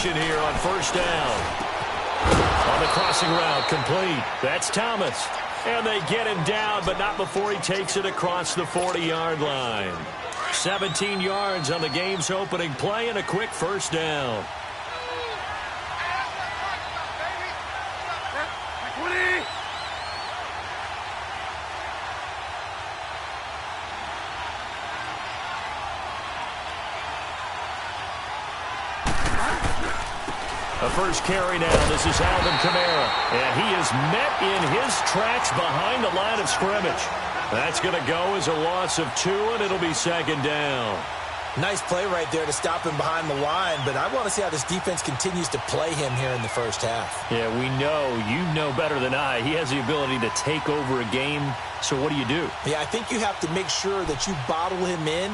possession here on first down. On the crossing route, complete. That's Thomas. And they get him down, but not before he takes it across the 40-yard line. 17 yards on the game's opening play and a quick first down. The first carry now. This is Alvin Kamara. And he is met in his tracks behind the line of scrimmage. That's going to go as a loss of 2, and it'll be second down. Nice play right there to stop him behind the line, but I want to see how this defense continues to play him here in the first half. Yeah, we know. You know better than I. He has the ability to take over a game, so what do you do? Yeah, I think you have to make sure that you bottle him in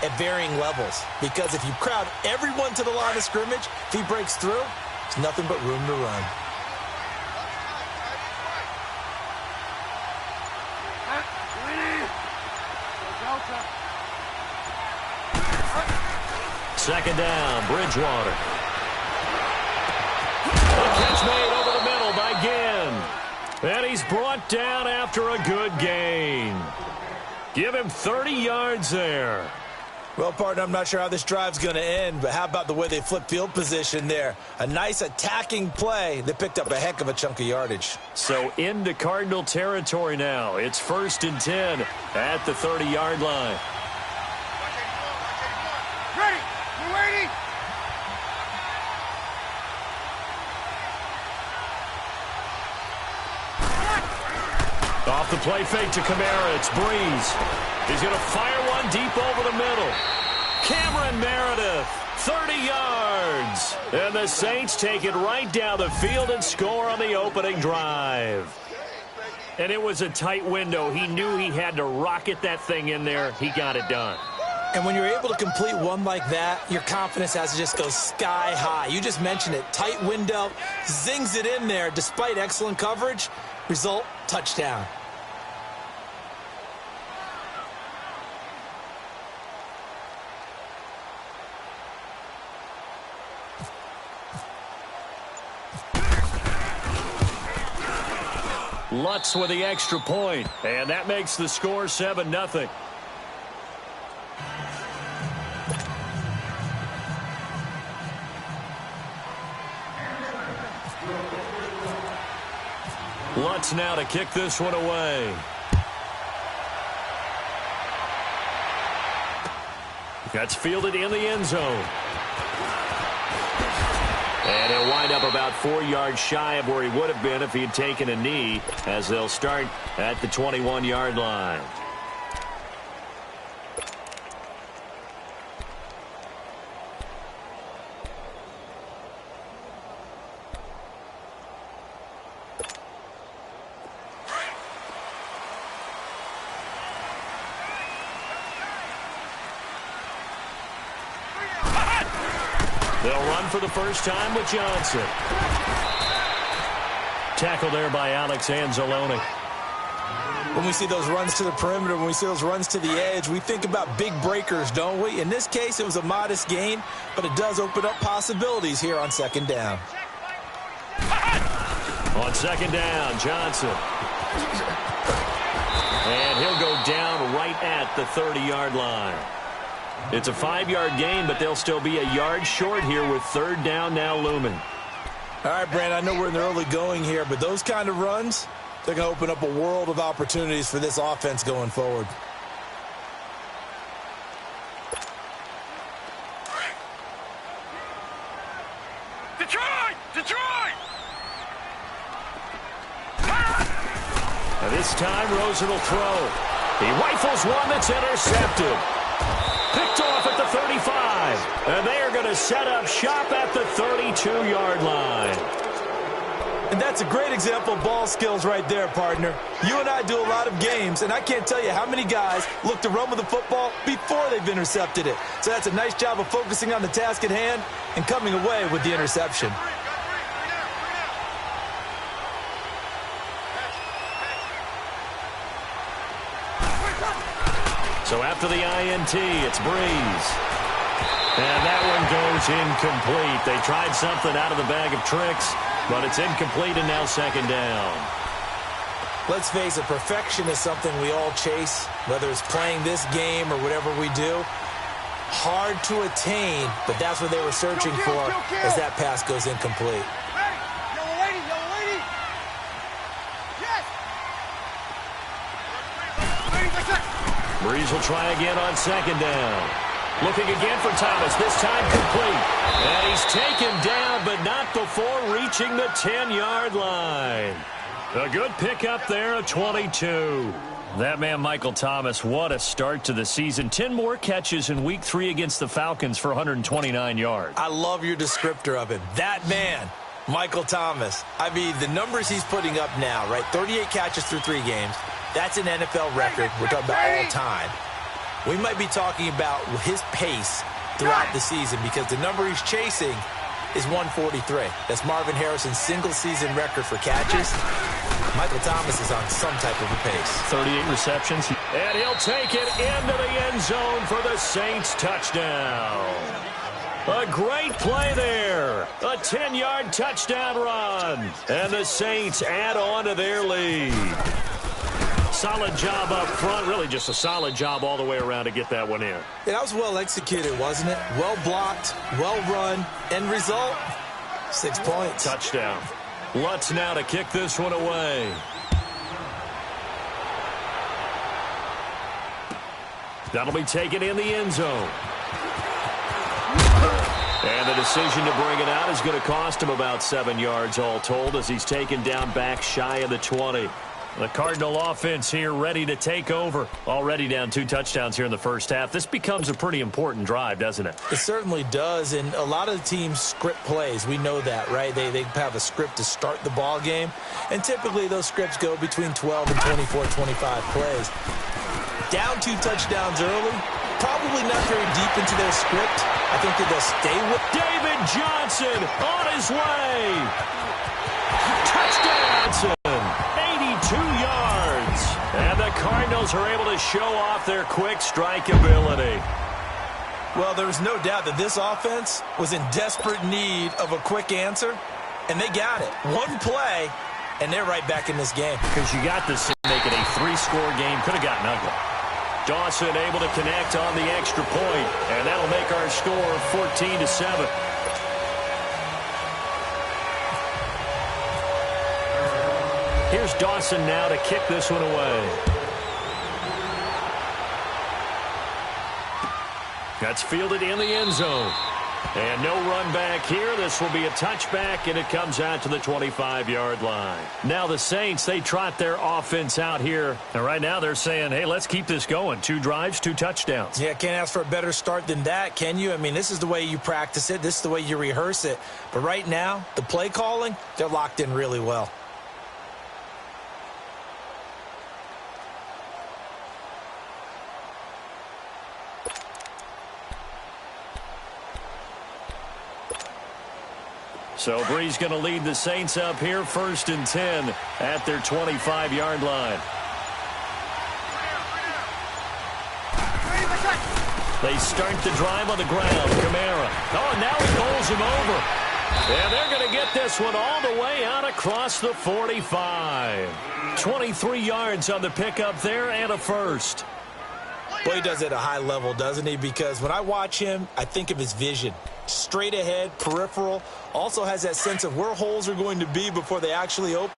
at varying levels, because if you crowd everyone to the line of scrimmage, if he breaks through, there's nothing but room to run. Second down, Bridgewater. The catch made over the middle by Ginn. And he's brought down after a good gain. Give him 30 yards there. Well, partner, I'm not sure how this drive's going to end, but how about the way they flip field position there? A nice attacking play. They picked up a heck of a chunk of yardage. So into Cardinal territory now. It's 1st and 10 at the 30-yard line. Ready. We're waiting. Off the play fake to Kamara. It's Breeze. He's going to fire one deep over the middle. Cameron Meredith, 30 yards. And the Saints take it right down the field and score on the opening drive. And it was a tight window. He knew he had to rocket that thing in there. He got it done. And when you're able to complete one like that, your confidence has to just go sky high. You just mentioned it. Tight window, zings it in there despite excellent coverage. Result, touchdown. Lutz with the extra point, and that makes the score 7-0. Lutz now to kick this one away. That's fielded in the end zone. And he'll wind up about 4 yards shy of where he would have been if he had taken a knee, as they'll start at the 21-yard line. They'll run for the first time with Johnson. Tackle there by Alex Anzalone. When we see those runs to the perimeter, when we see those runs to the edge, we think about big breakers, don't we? In this case, it was a modest gain, but it does open up possibilities here on second down. On second down, Johnson. And he'll go down right at the 30-yard line. It's a 5-yard gain, but they'll still be a yard short here with third down now looming. All right, Brand, I know we're in the early going here, but those kind of runs, they're going to open up a world of opportunities for this offense going forward. Detroit! Detroit! And this time, Rosen will throw. He rifles one that's intercepted. Picked off at the 35. And they are going to set up shop at the 32-yard line. And that's a great example of ball skills right there, partner. You and I do a lot of games, and I can't tell you how many guys look to run with the football before they've intercepted it. So that's a nice job of focusing on the task at hand and coming away with the interception. So after the INT, it's Breeze. And that one goes incomplete. They tried something out of the bag of tricks, but it's incomplete and now second down. Let's face it, perfection is something we all chase, whether it's playing this game or whatever we do. Hard to attain, but that's what they were searching for as that pass goes incomplete. Ready. Yellow lady, yellow lady. Yes. Lady, that's it. Breeze will try again on second down. Looking again for Thomas, this time complete. And he's taken down, but not before reaching the 10-yard line. A good pickup there, a 22. That man, Michael Thomas, what a start to the season. 10 more catches in Week 3 against the Falcons for 129 yards. I love your descriptor of him. That man, Michael Thomas. I mean, the numbers he's putting up now, right? 38 catches through 3 games. That's an NFL record. We're talking about all time. We might be talking about his pace throughout the season because the number he's chasing is 143. That's Marvin Harrison's single-season record for catches. Michael Thomas is on some type of a pace. 38 receptions. And he'll take it into the end zone for the Saints touchdown. A great play there. A 10-yard touchdown run. And the Saints add on to their lead. Solid job up front. Really just a solid job all the way around to get that one in. Yeah, that was well executed, wasn't it? Well blocked, well run. End result, 6 points. Touchdown. Lutz now to kick this one away. That'll be taken in the end zone. And the decision to bring it out is going to cost him about 7 yards all told as he's taken down back shy of the 20. The Cardinal offense here ready to take over. Already down 2 touchdowns here in the first half. This becomes a pretty important drive, doesn't it? It certainly does, and a lot of the teams script plays. We know that, right? They have a script to start the ball game, and typically those scripts go between 12 and 24, 25 plays. Down 2 touchdowns early, probably not very deep into their script. I think that they'll stay with David Johnson on his way. Touchdown! 82 yards. And the Cardinals are able to show off their quick strike ability. Well, there's no doubt that this offense was in desperate need of a quick answer, and they got it. One play, and they're right back in this game. Because you got this to make it a 3-score game. Could have gotten ugly. Dawson able to connect on the extra point, and that'll make our score 14-7. Here's Dawson now to kick this one away. That's fielded in the end zone. And no run back here. This will be a touchback, and it comes out to the 25-yard line. Now the Saints, they trot their offense out here. And right now they're saying, hey, let's keep this going. 2 drives, 2 touchdowns. Yeah, can't ask for a better start than that, can you? I mean, this is the way you practice it. This is the way you rehearse it. But right now, the play calling, they're locked in really well. So Breeze going to lead the Saints up here, 1st and 10 at their 25-yard line. They start the drive on the ground. Kamara. Oh, now he bowls him over. And they're going to get this one all the way out across the 45. 23 yards on the pickup there and a first. Boy, he does it at a high level, doesn't he? Because when I watch him, I think of his vision. Straight ahead, peripheral. Also has that sense of where holes are going to be before they actually open.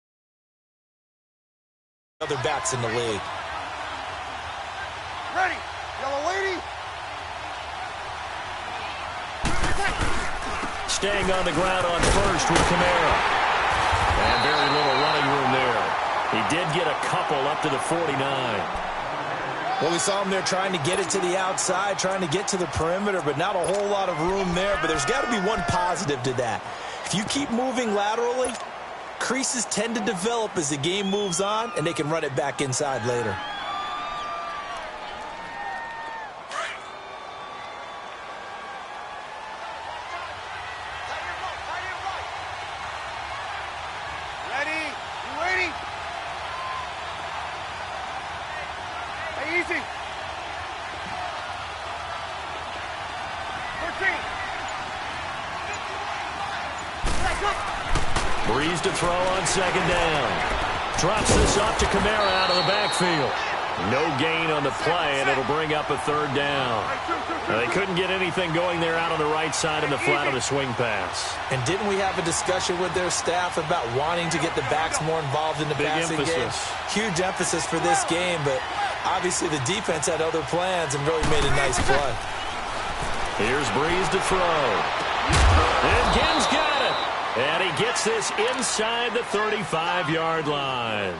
Other backs in the league. Ready. Yellow lady. Staying on the ground on first with Kamara. And very little running room there. He did get a couple up to the 49. Well, we saw him there trying to get it to the outside, trying to get to the perimeter, but not a whole lot of room there. But there's got to be one positive to that. If you keep moving laterally, creases tend to develop as the game moves on, and they can run it back inside later. Ready. You waiting? Hey, easy. 13. Breeze to throw on second down. Drops this off to Kamara out of the backfield. No gain on the play, and it'll bring up a third down. Now, they couldn't get anything going there out on the right side in the flat of the swing pass. And didn't we have a discussion with their staff about wanting to get the backs more involved in the passing game? Huge emphasis for this game, but obviously the defense had other plans and really made a nice play. Here's Breeze to throw. And Gibbs got it. And he gets this inside the 35-yard line.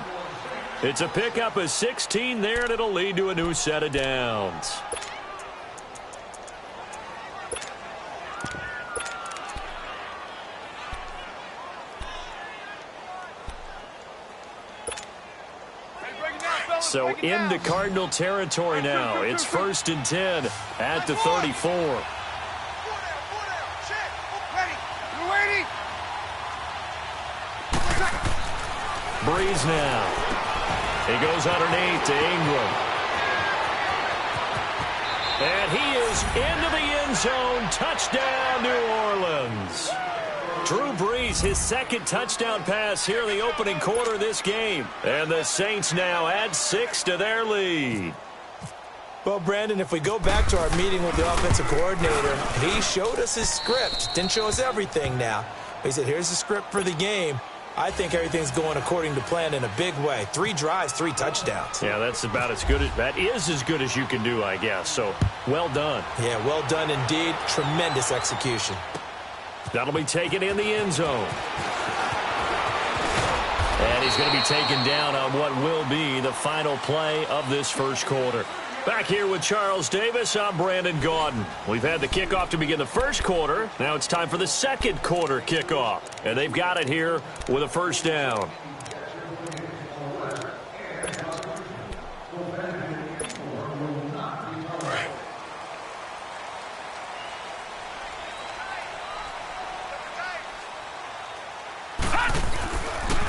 It's a pickup of 16 there, and it'll lead to a new set of downs. So into Cardinal territory now. It's 1st and 10 at the 34. Breeze now. He goes underneath to Ingram. And he is into the end zone. Touchdown, New Orleans. Drew Brees, his second touchdown pass here in the opening quarter of this game. And the Saints now add 6 to their lead. Well, Brandon, if we go back to our meeting with the offensive coordinator, he showed us his script. Didn't show us everything now. He said, here's the script for the game. I think everything's going according to plan in a big way. 3 drives, 3 touchdowns. Yeah, that's about as good as, that is as good as you can do, I guess. So, well done. Yeah, well done indeed. Tremendous execution. That'll be taken in the end zone. And he's going to be taken down on what will be the final play of this first quarter. Back here with Charles Davis, I'm Brandon Gaudin. We've had the kickoff to begin the first quarter. Now it's time for the second quarter kickoff. And they've got it here with a first down.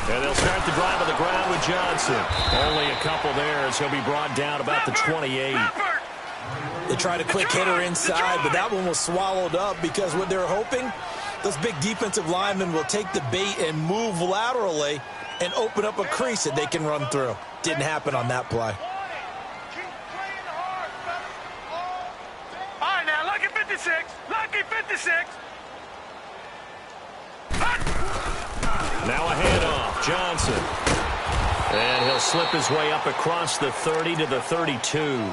And they'll start the drive on the ground with Johnson. Only a couple there as he'll be brought down about the 28. They tried a quick hitter inside, but that one was swallowed up because what they're hoping, those big defensive linemen will take the bait and move laterally and open up a crease that they can run through. Didn't happen on that play. All right, now, lucky 56. Lucky 56. Now a handoff, Johnson. And he'll slip his way up across the 30 to the 32.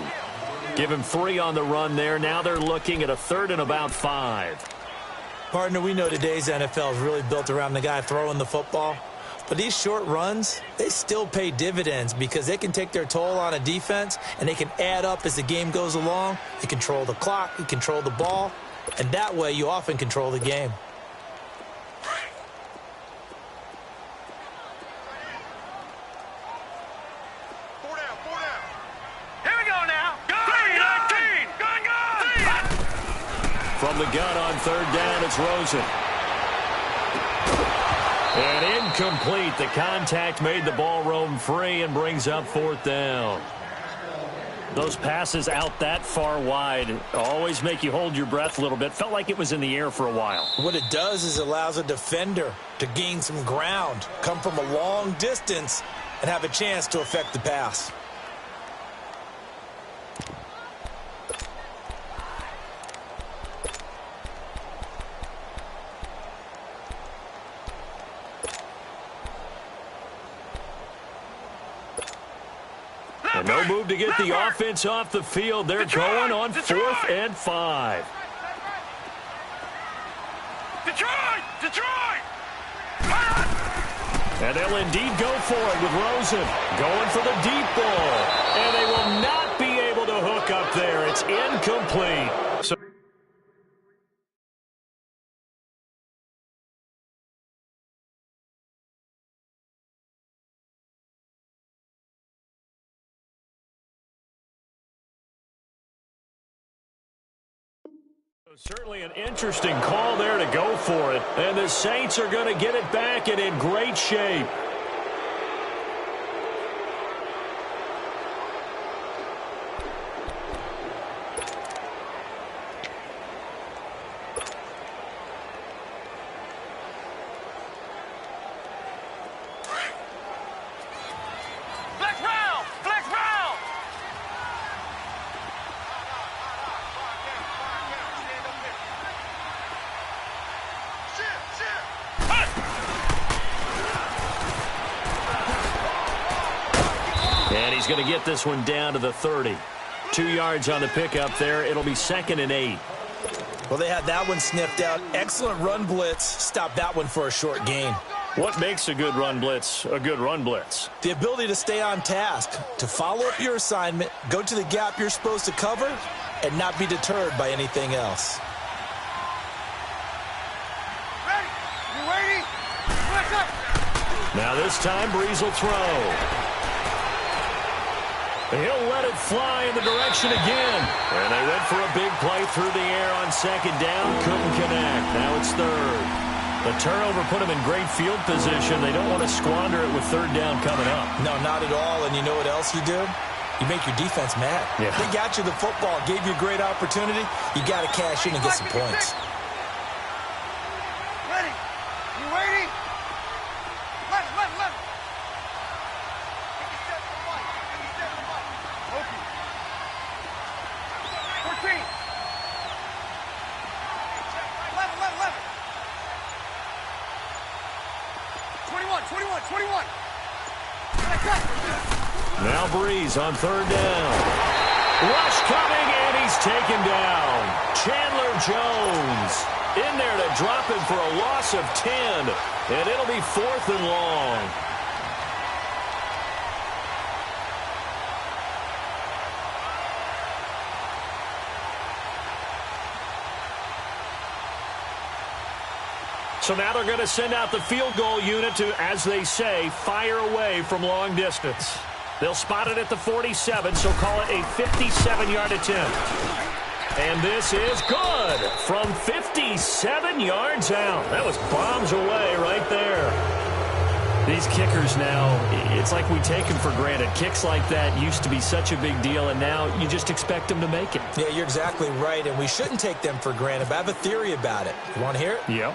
Give him 3 on the run there. Now they're looking at a 3rd and about 5. Partner, we know today's NFL is really built around the guy throwing the football. But these short runs, they still pay dividends because they can take their toll on a defense and they can add up as the game goes along. You control the clock, you control the ball, and that way you often control the game. From the gun on 3rd down, it's Rosen. And incomplete. The contact made the ball roam free and brings up 4th down. Those passes out that far wide always make you hold your breath a little bit. Felt like it was in the air for a while. What it does is it allows a defender to gain some ground, come from a long distance, and have a chance to affect the pass. And no move to get the offense off the field. They're going on 4th and 5. Detroit! And they'll indeed go for it with Rosen going for the deep ball. And they will not be able to hook up there. It's incomplete. So certainly an interesting call there to go for it. And the Saints are going to get it back and in great shape. And he's going to get this one down to the 30. 2 yards on the pickup there. It'll be 2nd and 8. Well, they had that one sniffed out. Excellent run blitz. Stop that one for a short gain. What makes a good run blitz a good run blitz? The ability to stay on task, to follow up your assignment, go to the gap you're supposed to cover, and not be deterred by anything else. Ready? You waiting? What's up? Now this time, Breeze will throw. He'll let it fly in the direction again. And they went for a big play through the air on 2nd down. Couldn't connect. Now it's 3rd. The turnover put them in great field position. They don't want to squander it with 3rd down coming up. No, not at all. And you know what else you do? You make your defense mad. Yeah. They got you the football, gave you a great opportunity. You got to cash in and get some points. Ready? You waiting? Let him. Take a step to the right. Okay. 14. 11. 21. Now Breeze on 3rd down. Rush coming, and he's taken down. Chandler Jones in there to drop him for a loss of 10. And it'll be 4th and long. So now they're going to send out the field goal unit to, as they say, fire away from long distance. They'll spot it at the 47, so call it a 57-yard attempt. And this is good from 57 yards out. That was bombs away right there. These kickers now, it's like we take them for granted. Kicks like that used to be such a big deal, and now you just expect them to make it. Yeah, you're exactly right, and we shouldn't take them for granted. But I have a theory about it. You want to hear it? Yep.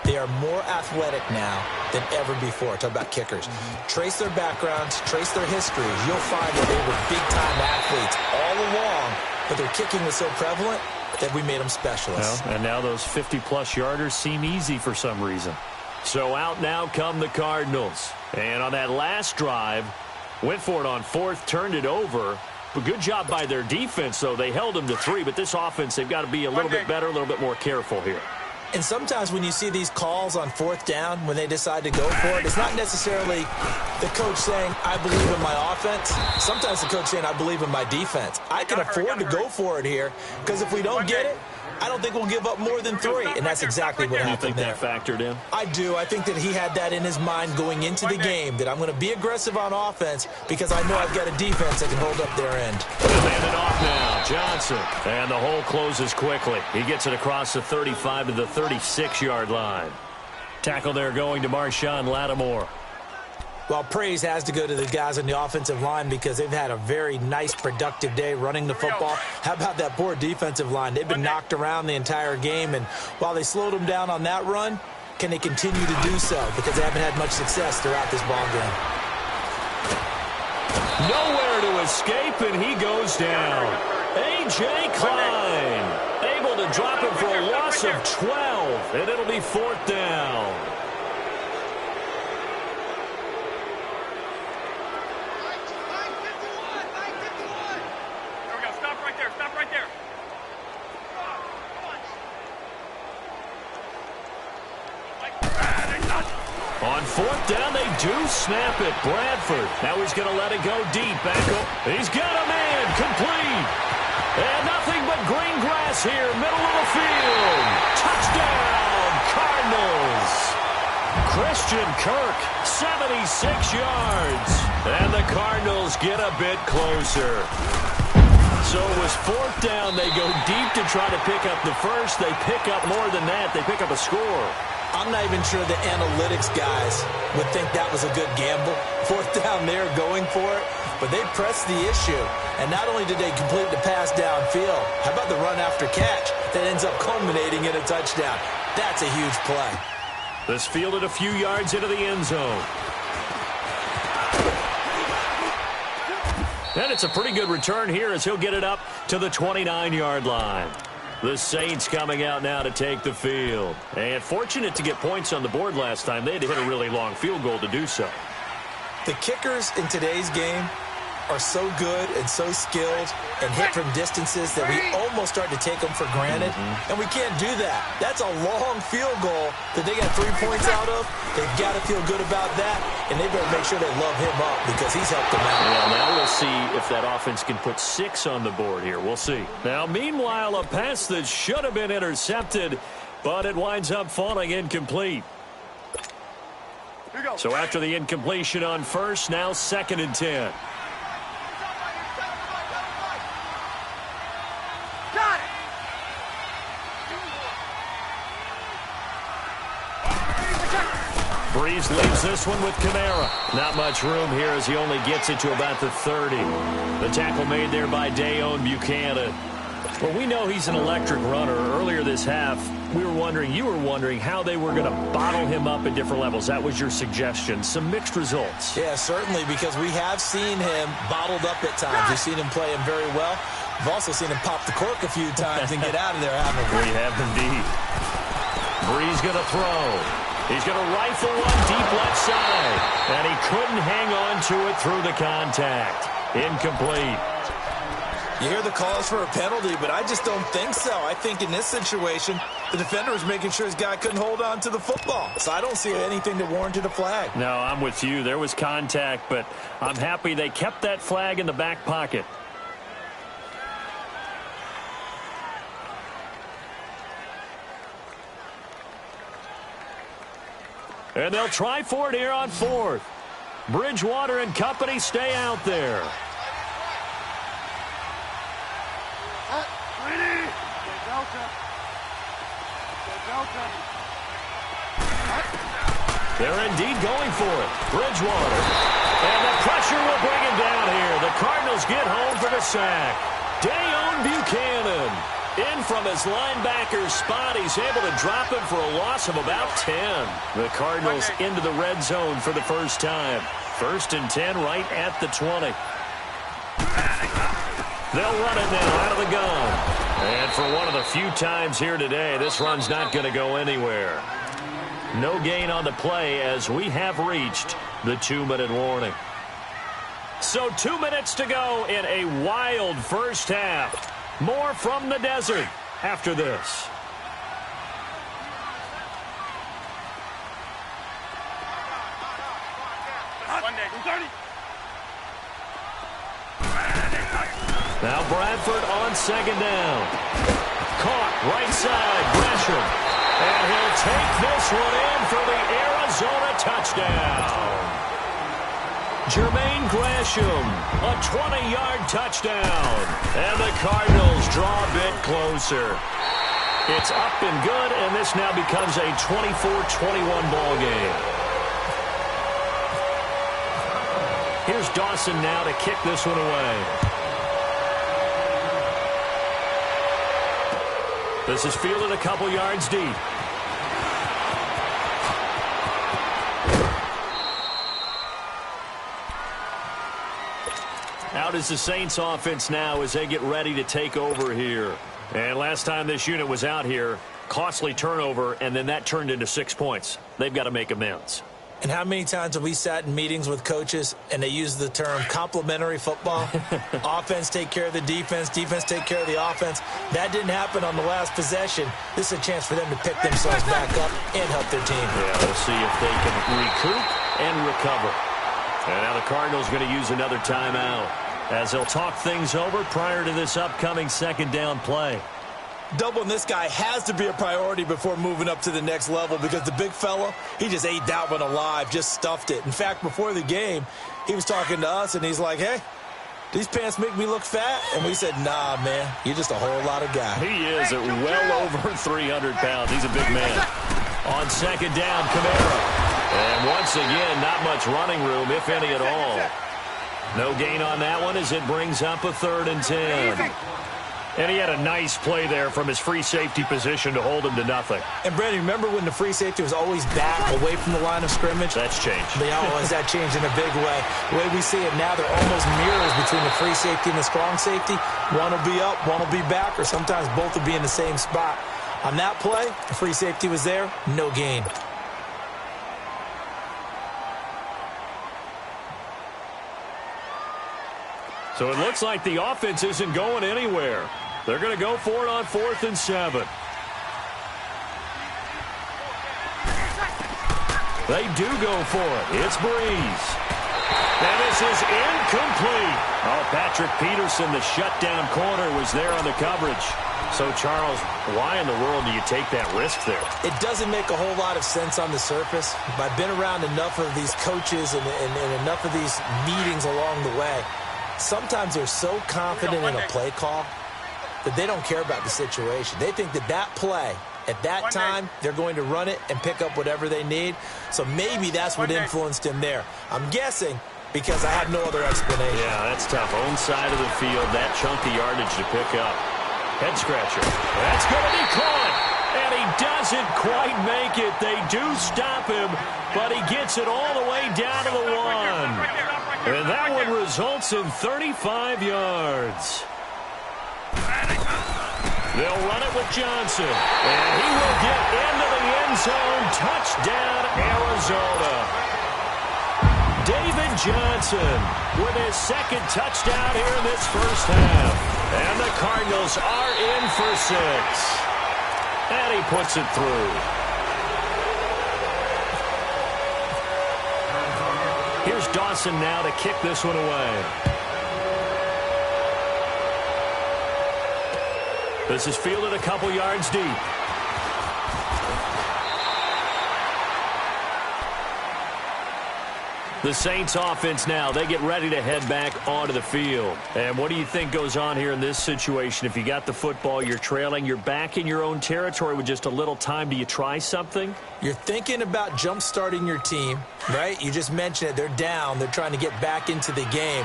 They are more athletic now than ever before. Talk about kickers. Trace their backgrounds, trace their histories. You'll find that they were big-time athletes all along, but their kicking was so prevalent that we made them specialists. Well, and now those 50-plus yarders seem easy for some reason. So out now come the Cardinals. And on that last drive, went for it on 4th, turned it over. But good job by their defense, though. They held them to 3, but this offense, they've got to be a little bit better, a little bit more careful here. And sometimes when you see these calls on 4th down, when they decide to go for it, it's not necessarily the coach saying, I believe in my offense. Sometimes the coach saying, I believe in my defense. I can afford to go for it here, because if we don't get it, I don't think we'll give up more than 3, and that's exactly what happened there. You think that factored in? I do. I think that he had that in his mind going into the game, that I'm going to be aggressive on offense because I know I've got a defense that can hold up their end. Hand it off now, Johnson. And the hole closes quickly. He gets it across the 35 to the 36-yard line. Tackle there going to Marshawn Lattimore. Well, praise has to go to the guys on the offensive line because they've had a very nice, productive day running the football. How about that poor defensive line? They've been knocked around the entire game, and while they slowed them down on that run, can they continue to do so? Because they haven't had much success throughout this ball game. Nowhere to escape, and he goes down. A.J. Klein able to drop him for a loss of 12, and it'll be 4th down. On 4th down, they do snap it. Bradford. Now he's going to let it go deep. Back up. He's got a man. Complete. And nothing but green grass here. Middle of the field. Touchdown, Cardinals. Christian Kirk, 76 yards. And the Cardinals get a bit closer. So it was 4th down. They go deep to try to pick up the first. They pick up more than that. They pick up a score. I'm not even sure the analytics guys would think that was a good gamble. 4th down there going for it. But they pressed the issue. And not only did they complete the pass downfield, how about the run after catch that ends up culminating in a touchdown? That's a huge play. This fielded a few yards into the end zone. And it's a pretty good return here as he'll get it up to the 29-yard line. The Saints coming out now to take the field. And fortunate to get points on the board last time. They had to hit a really long field goal to do so. The kickers in today's game are so good and so skilled and hit from distances that we almost start to take them for granted, and we can't do that. That's a long field goal that they got 3 points out of. They've got to feel good about that, and they better make sure they love him up because he's helped them out. Yeah, now we'll see if that offense can put 6 on the board here. We'll see. Now, meanwhile, a pass that should have been intercepted, but it winds up falling incomplete. So after the incompletion on first, now 2nd and 10. Breeze leaves this one with Kamara. Not much room here as he only gets it to about the 30. The tackle made there by Dayon Buchanan. Well, we know he's an electric runner. Earlier this half, you were wondering how they were going to bottle him up at different levels. That was your suggestion. Some mixed results. Yeah, certainly, because we have seen him bottled up at times. We've seen him play him very well. We've also seen him pop the cork a few times and get out of there, haven't we? We have indeed. Breeze going to throw. He's going to rifle one deep left side. And he couldn't hang on to it through the contact. Incomplete. You hear the calls for a penalty, but I just don't think so. I think in this situation, the defender was making sure his guy couldn't hold on to the football. So I don't see anything that warranted a flag. No, I'm with you. There was contact, but I'm happy they kept that flag in the back pocket. And they'll try for it here on 4th. Bridgewater and company stay out there. They're indeed going for it. Bridgewater. And the pressure will bring him down here. The Cardinals get home for the sack. Dayon Buchanan in from his linebacker spot. He's able to drop him for a loss of about 10. The Cardinals into the red zone for the first time. 1st and 10 right at the 20. They'll run it now out of the gun. And for one of the few times here today, this run's not going to go anywhere. No gain on the play as we have reached the 2-minute warning. So 2 minutes to go in a wild first half. More from the desert after this. Now Bradford on 2nd down. Caught right side, Gresham. And he'll take this one in for the Arizona touchdown. Jermaine Gresham, a 20-yard touchdown. And the Cardinals draw a bit closer. It's up and good, and this now becomes a 24-21 ball game. Here's Dawson now to kick this one away. This is fielded a couple yards deep. Out is the Saints offense now as they get ready to take over here. And last time this unit was out here, costly turnover, and then that turned into 6 points. They've got to make amends. And how many times have we sat in meetings with coaches and they use the term complementary football? Offense take care of the defense, defense take care of the offense. That didn't happen on the last possession. This is a chance for them to pick themselves back up and help their team. Yeah, we'll see if they can recoup and recover. And now the Cardinals going to use another timeout as they'll talk things over prior to this upcoming 2nd down play. Doubling this guy has to be a priority before moving up to the next level because the big fella, he just ate that one alive, just stuffed it. In fact, before the game, he was talking to us, and he's like, hey, these pants make me look fat? And we said, nah, man, you're just a whole lot of guy. He is at well over 300 pounds. He's a big man. On 2nd down, Kamara. And once again, not much running room, if any at all. No gain on that one as it brings up a 3rd and 10. And he had a nice play there from his free safety position to hold him to nothing. And, Brandon, remember when the free safety was always back away from the line of scrimmage? That's changed. That changed in a big way. The way we see it now, they're almost mirrors between the free safety and the strong safety. One will be up, one will be back, or sometimes both will be in the same spot. On that play, the free safety was there, no gain. So it looks like the offense isn't going anywhere. They're going to go for it on 4th and 7. They do go for it. It's Breeze. And this is incomplete. Oh, Patrick Peterson, the shutdown corner, was there on the coverage. So, Charles, why in the world do you take that risk there? It doesn't make a whole lot of sense on the surface. But I've been around enough of these coaches and enough of these meetings along the way. Sometimes they're so confident in a play call that they don't care about the situation. They think that play, at that time, they're going to run it and pick up whatever they need. So maybe that's what influenced him there. I'm guessing because I have no other explanation. Yeah, that's tough. Own side of the field, that chunky yardage to pick up. Head scratcher. That's going to be caught. And he doesn't quite make it. They do stop him, but he gets it all the way down to the 1. And that one results in 35 yards. They'll run it with Johnson. And he will get into the end zone. Touchdown, Arizona. David Johnson with his second touchdown here in this first half. And the Cardinals are in for 6. And he puts it through. Here's Dawson now to kick this one away. This is fielded a couple yards deep. The Saints offense now, they get ready to head back onto the field. And what do you think goes on here in this situation? If you got the football, you're trailing, you're back in your own territory with just a little time. Do you try something? You're thinking about jump-starting your team, right? You just mentioned it. They're down. They're trying to get back into the game.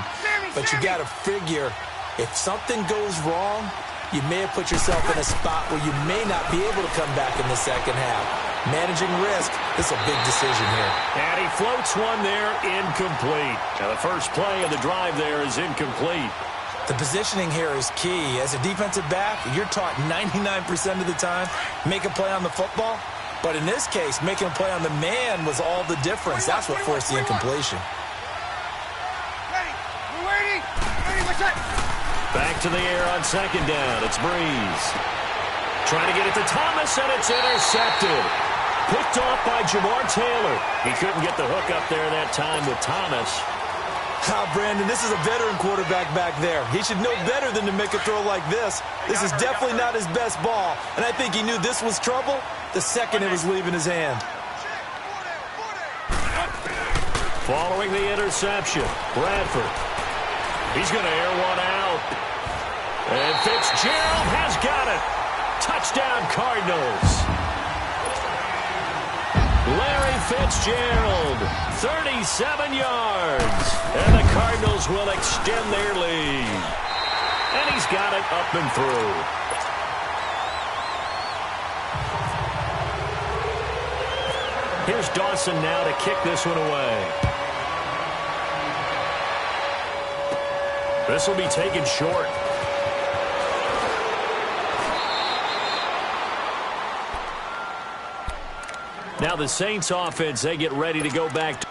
But you got to figure if something goes wrong, you may have put yourself in a spot where you may not be able to come back in the second half. Managing risk, this is a big decision here. And he floats one there, incomplete. Now the first play of the drive there is incomplete. The positioning here is key. As a defensive back, you're taught 99% of the time, make a play on the football. But in this case, making a play on the man was all the difference. That's what forced the incompletion. Back to the air on second down. It's Breeze. Trying to get it to Thomas, and it's intercepted. Picked off by Jamar Taylor. He couldn't get the hook up there that time with Thomas. Brandon, this is a veteran quarterback back there. He should know better than to make a throw like this. This is definitely not his best ball, and I think he knew this was trouble the second it was leaving his hand. Following the interception, Bradford. He's going to air one out. And Fitzgerald has got it. Touchdown, Cardinals. Larry Fitzgerald, 37 yards. And the Cardinals will extend their lead. And he's got it up and through. Here's Dawson now to kick this one away. This will be taken short. Now the Saints offense, they get ready to go back.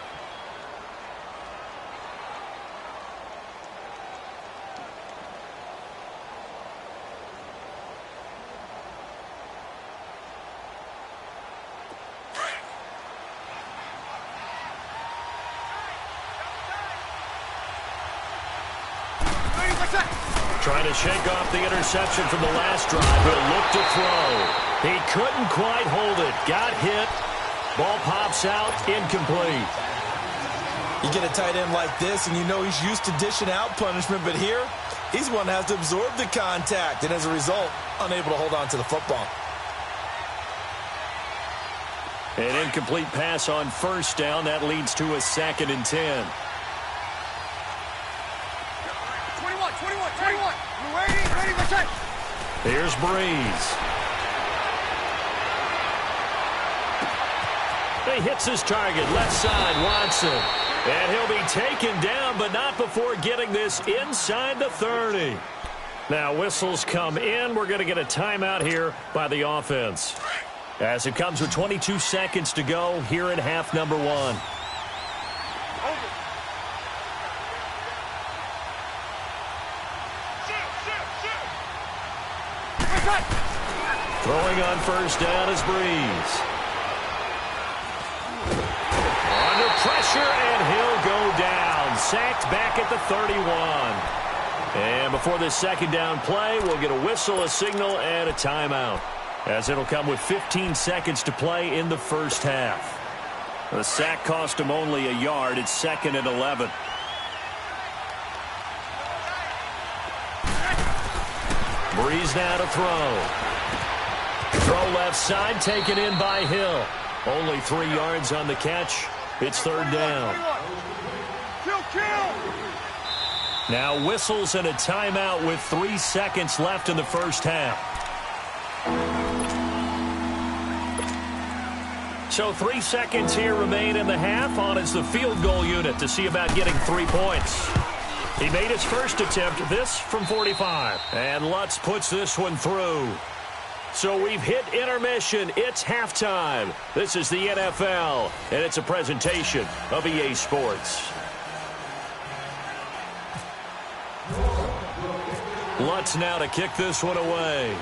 Trying to shake off the interception from the last drive. He'll look to throw. He couldn't quite hold it. Got hit. Ball pops out, incomplete. You get a tight end like this, and you know he's used to dishing out punishment, but here, he's one that has to absorb the contact, and as a result, unable to hold on to the football. An incomplete pass on first down. That leads to a 2nd and 10. 21. Ready, check. Here's Breeze. He hits his target, left side, Watson. And he'll be taken down, but not before getting this inside the 30. Now whistles come in. We're going to get a timeout here by the offense. As it comes with 22 seconds to go here in half number 1. Throwing on first down is Breeze. Under pressure, and he'll go down. Sacked back at the 31. And before this second down play, we'll get a whistle, a signal, and a timeout, as it'll come with 15 seconds to play in the first half. The sack cost him only a yard. It's 2nd and 11. Breeze now to throw. Throw left side, taken in by Hill. Only 3 yards on the catch. It's 3rd down. Now whistles and a timeout with 3 seconds left in the first half. So 3 seconds here remain in the half. On is the field goal unit to see about getting 3 points. He made his first attempt, this from 45. And Lutz puts this one through. So we've hit intermission. It's halftime. This is the NFL, and it's a presentation of EA Sports. Lutz now to kick this one away.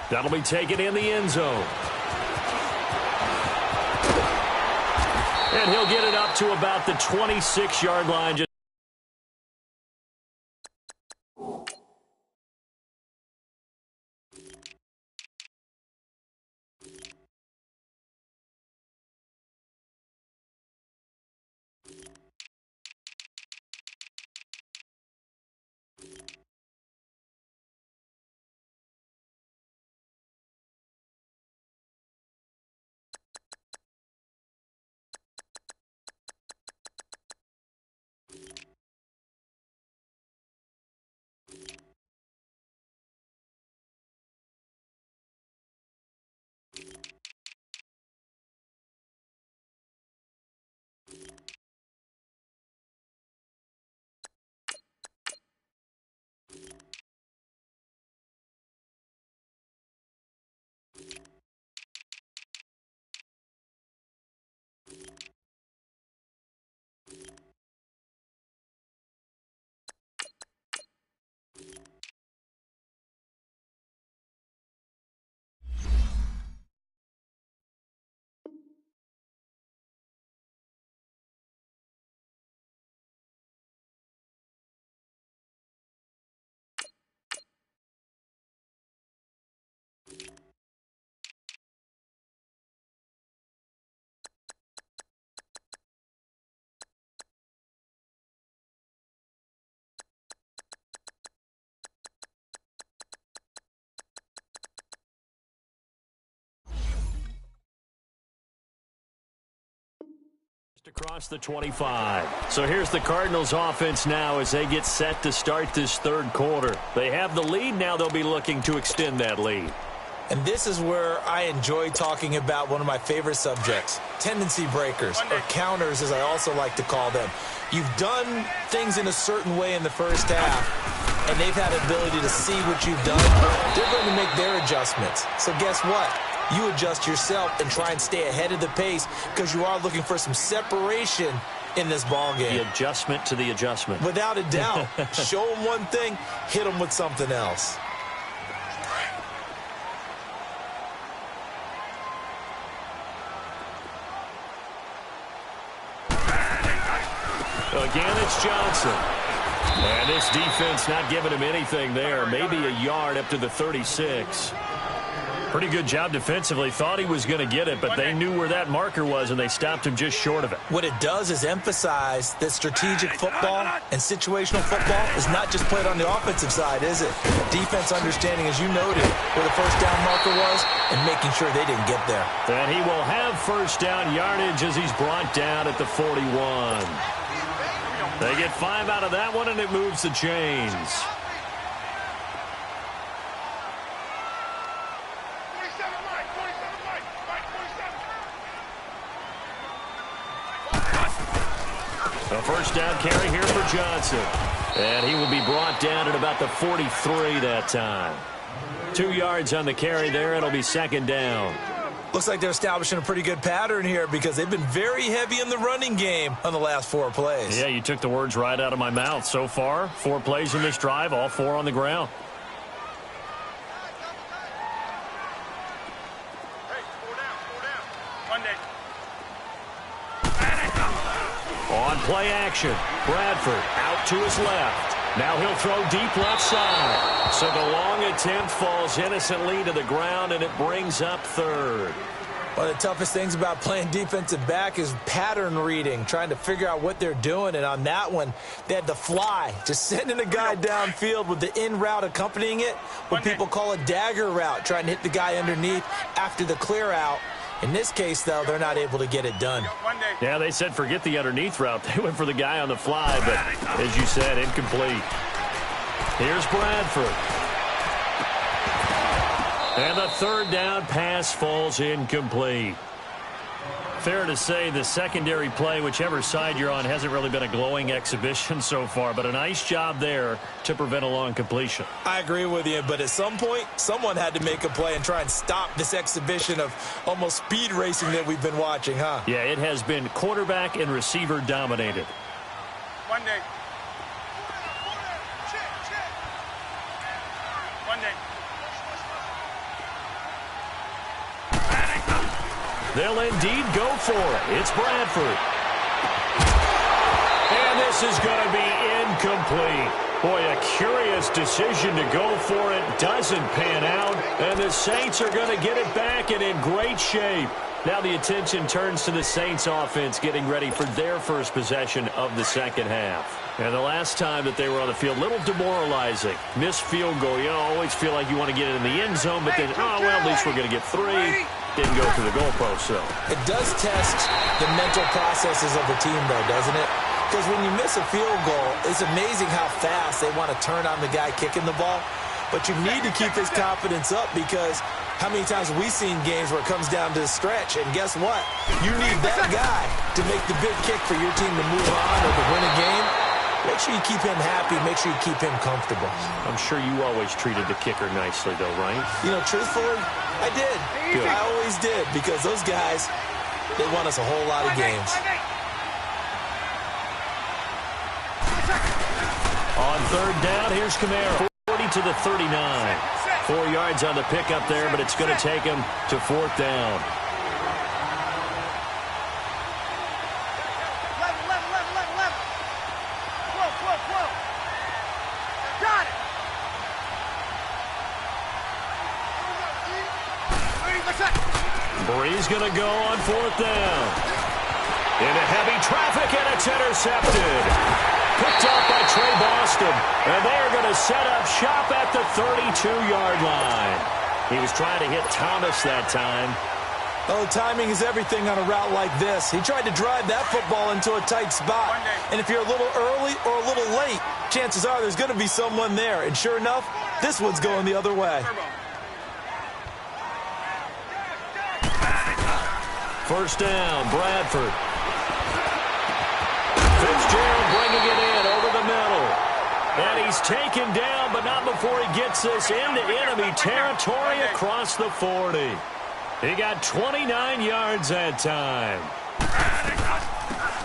That'll be taken in the end zone. And he'll get it up to about the 26-yard line. Across the 25. So here's the Cardinals offense now as they get set to start this third quarter. They have the lead. Now they'll be looking to extend that lead. And this is where I enjoy talking about one of my favorite subjects, tendency breakers, or counters as I also like to call them. You've done things in a certain way in the first half, and they've had the ability to see what you've done. They're going to make their adjustments. So guess what? You adjust yourself and try and stay ahead of the pace because you are looking for some separation in this ball game. The adjustment to the adjustment. Without a doubt. Show them one thing, hit them with something else. Again, it's Johnson. And this defense not giving him anything there. Maybe a yard up to the 36. Pretty good job defensively. Thought he was going to get it, but they knew where that marker was, and they stopped him just short of it. What it does is emphasize that strategic football and situational football is not just played on the offensive side, is it? Defense understanding, as you noted, where the first down marker was and making sure they didn't get there. And he will have first down yardage as he's brought down at the 41. They get 5 out of that one, and it moves the chains. A first down carry here for Johnson. And he will be brought down at about the 43 that time. 2 yards on the carry there. It'll be second down. Looks like they're establishing a pretty good pattern here because they've been very heavy in the running game on the last 4 plays. Yeah, you took the words right out of my mouth. So far, 4 plays in this drive, all 4 on the ground. On play action, Bradford out to his left. Now he'll throw deep left side. So the long attempt falls innocently to the ground, and it brings up 3rd. One of the toughest things about playing defensive back is pattern reading, trying to figure out what they're doing. And on that one, they had the fly, just sending a guy downfield with the in route accompanying it, what people call a dagger route, trying to hit the guy underneath after the clear out. In this case, though, they're not able to get it done. Yeah, they said forget the underneath route. They went for the guy on the fly, but as you said, incomplete. Here's Bradford. And the 3rd down pass falls incomplete. Fair to say the secondary play, whichever side you're on, hasn't really been a glowing exhibition so far, but a nice job there to prevent a long completion. I agree with you, but at some point, someone had to make a play and try and stop this exhibition of almost speed racing that we've been watching, huh? Yeah, it has been quarterback and receiver dominated. One day. They'll indeed go for it. It's Bradford. And this is going to be incomplete. Boy, a curious decision to go for it. Doesn't pan out. And the Saints are going to get it back and in great shape. Now the attention turns to the Saints offense getting ready for their first possession of the second half. And the last time that they were on the field, a little demoralizing. Missed field goal. You always feel like you want to get it in the end zone, but then, oh, well, at least we're going to get 3. Didn't go through the goalpost, though. It does test the mental processes of the team, though, doesn't it? Because when you miss a field goal, it's amazing how fast they want to turn on the guy kicking the ball. But you need to keep his confidence up because how many times have we seen games where it comes down to the stretch? And guess what? You need that guy to make the big kick for your team to move on or to win a game. Make sure you keep him happy. Make sure you keep him comfortable. I'm sure you always treated the kicker nicely, though, right? You know, truthfully, I did. Good. I always did because those guys, they won us a whole lot of games. On 3rd down, here's Kamara. 40 to the 39. 4 yards on the pickup there, but it's going to take him to 4th down. Bree's going to go on 4th down. Into heavy traffic, and it's intercepted. Picked off by Trey Boston. And they're going to set up shop at the 32-yard line. He was trying to hit Thomas that time. Oh, timing is everything on a route like this. He tried to drive that football into a tight spot. And if you're a little early or a little late, chances are there's going to be someone there. And sure enough, this one's going the other way. First down, Bradford. Fitzgerald bringing it in over the middle. And he's taken down, but not before he gets this into enemy territory across the 40. He got 29 yards that time.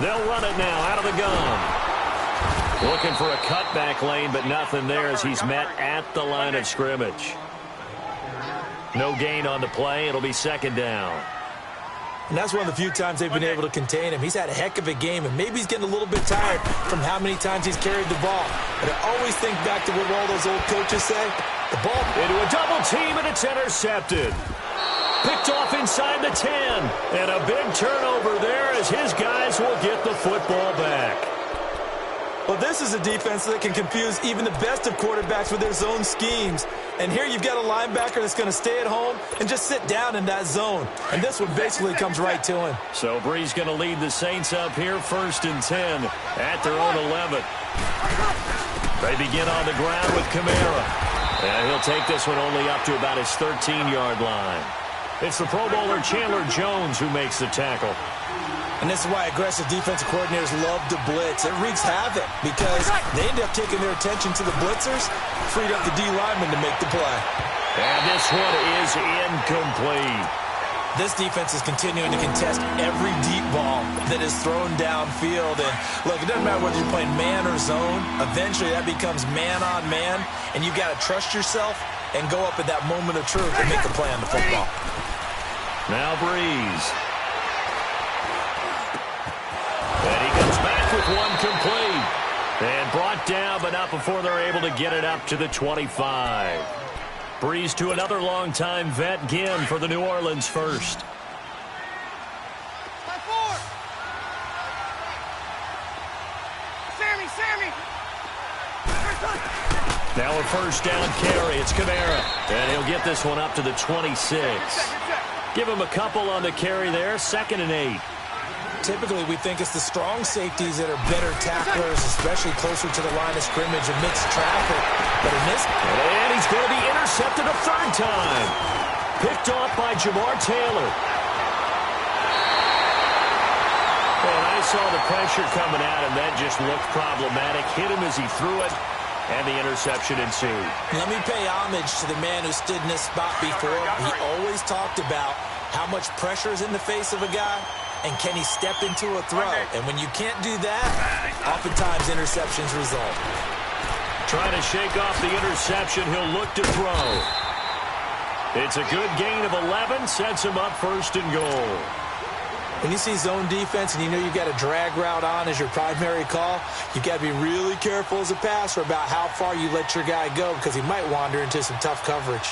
They'll run it now out of the gun. Looking for a cutback lane, but nothing there as he's met at the line of scrimmage. No gain on the play. It'll be 2nd down. And that's one of the few times they've been able to contain him. He's had a heck of a game, and maybe he's getting a little bit tired from how many times he's carried the ball. But I always think back to what all those old coaches say. The ball into a double team, and it's intercepted. Picked off inside the 10. And a big turnover there as his guys will get the football back. Well, this is a defense that can confuse even the best of quarterbacks with their zone schemes. And here you've got a linebacker that's going to stay at home and just sit down in that zone. And this one basically comes right to him. So Bree's going to lead the Saints up here 1st and 10 at their own 11. They begin on the ground with Kamara. And he'll take this one only up to about his 13-yard line. It's the Pro Bowler Chandler Jones who makes the tackle. And this is why aggressive defensive coordinators love to blitz. It wreaks havoc because they end up taking their attention to the blitzers, freed up the D lineman to make the play. And this one is incomplete. This defense is continuing to contest every deep ball that is thrown downfield. And look, it doesn't matter whether you're playing man or zone. Eventually, that becomes man on man, and you've got to trust yourself and go up at that moment of truth and make the play on the football. Now Breeze. And he comes back with one complete. And brought down, but not before they're able to get it up to the 25. Breeze to another longtime vet, Ginn for the New Orleans first. Sammy! Now a first down carry. It's Kamara. And he'll get this one up to the 26. Give him a couple on the carry there. 2nd and 8. Typically, we think it's the strong safeties that are better tacklers, especially closer to the line of scrimmage amidst traffic. But in this... And he's going to be intercepted a 3rd time. Picked off by Jamar Taylor. And I saw the pressure coming at him. That just looked problematic. Hit him as he threw it, and the interception ensued. Let me pay homage to the man who stood in this spot before. He always talked about how much pressure is in the face of a guy, and can he step into a throw? And when you can't do that, oftentimes interceptions result. Trying to shake off the interception. He'll look to throw. It's a good gain of 11. Sets him up 1st and goal. When you see zone defense and you know you've got a drag route on as your primary call, you've got to be really careful as a passer about how far you let your guy go because he might wander into some tough coverage.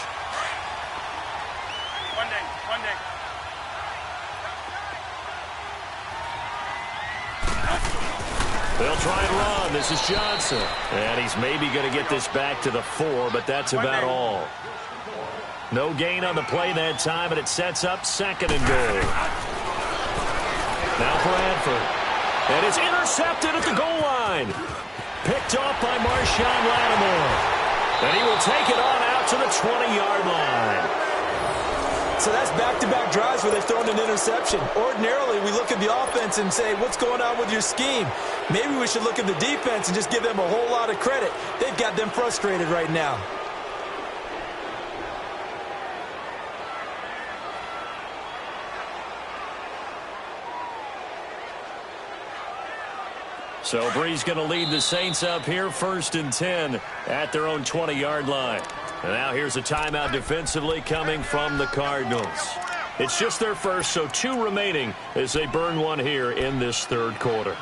One day. They'll try and run. This is Johnson. And he's maybe going to get this back to the 4, but that's about all. No gain on the play that time, and it sets up 2nd and goal. Now Bradford. And it's intercepted at the goal line. Picked off by Marshawn Lattimore. And he will take it on out to the 20-yard line. So that's back-to-back drives where they've thrown an interception. Ordinarily, we look at the offense and say, what's going on with your scheme? Maybe we should look at the defense and just give them a whole lot of credit. They've got them frustrated right now. So Breeze going to lead the Saints up here 1st and 10 at their own 20-yard line. And now here's a timeout defensively coming from the Cardinals. It's just their first, so 2 remaining as they burn one here in this 3rd quarter.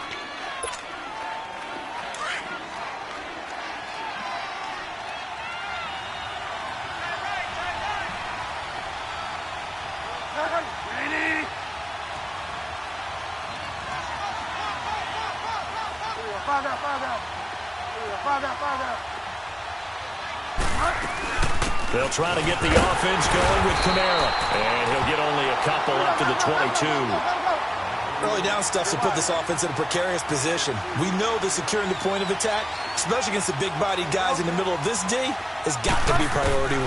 They'll try to get the offense going with Kamara. And he'll get only a couple up to the 22. Early down stuff to put this offense in a precarious position. We know that securing the point of attack, especially against the big-bodied guys in the middle of this D, has got to be priority 1.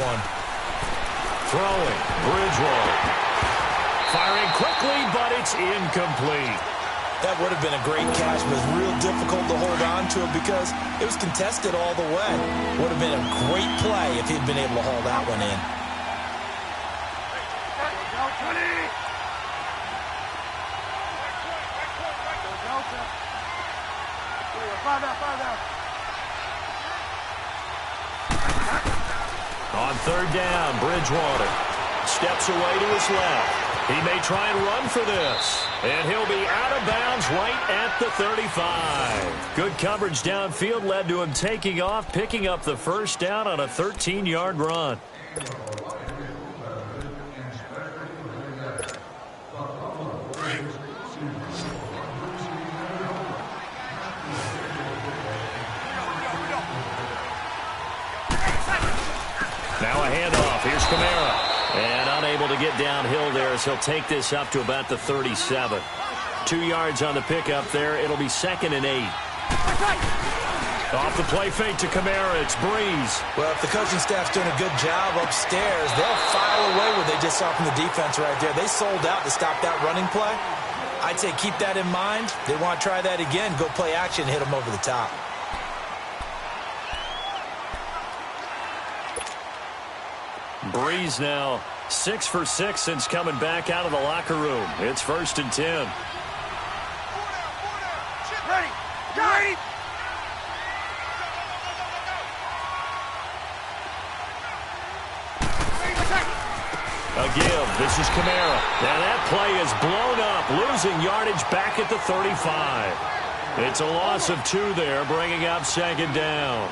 Throwing. Bridgewater. Firing quickly, but it's incomplete. That would have been a great catch, but it's real difficult to hold on to it because it was contested all the way. Would have been a great play if he'd been able to haul that one in. On 3rd down, Bridgewater steps away to his left. He may try and run for this. And he'll be out of bounds right at the 35. Good coverage downfield led to him taking off, picking up the 1st down on a 13-yard run. Now a handoff. Here's Kamara. And unable to get downhill there as he'll take this up to about the 37. 2 yards on the pickup there. It'll be 2nd and 8. Off the play fake to Kamara. It's Breeze. Well, if the coaching staff's doing a good job upstairs, they'll file away what they just saw from the defense right there. They sold out to stop that running play. I'd say keep that in mind. They want to try that again. Go play action, hit them over the top. Breeze now 6 for 6 since coming back out of the locker room. It's 1st and 10. Ready. Ready. A give. This is Kamara. Now that play is blown up, losing yardage back at the 35. It's a loss of 2 there, bringing up 2nd down.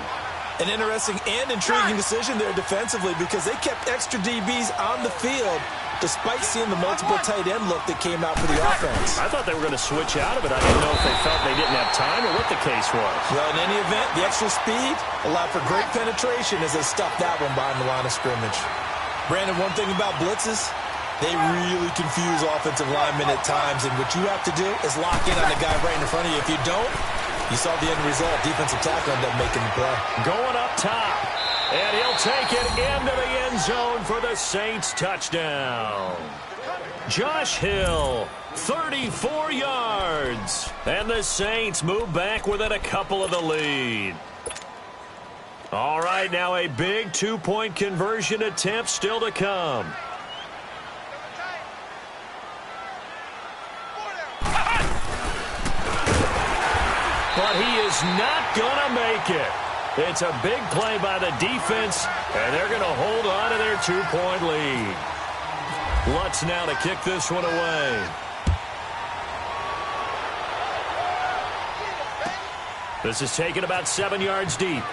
An interesting and intriguing decision there defensively because they kept extra DBs on the field despite seeing the multiple tight end look that came out for the offense. I thought they were going to switch out of it. I didn't know if they felt they didn't have time or what the case was. Well, in any event, the extra speed allowed for great penetration as they stuffed that one behind the line of scrimmage. Brandon, one thing about blitzes, they really confuse offensive linemen at times, and what you have to do is lock in on the guy right in front of you. If you don't, you saw the end result. Defensive tackle ended up making the play. Going up top, and he'll take it into the end zone for the Saints touchdown. Josh Hill, 34 yards, and the Saints move back within a couple of the lead. All right, now a big 2-point conversion attempt still to come. But he is not going to make it. It's a big play by the defense, and they're going to hold on to their 2-point lead. Lutz now to kick this one away. This is taken about 7 yards deep.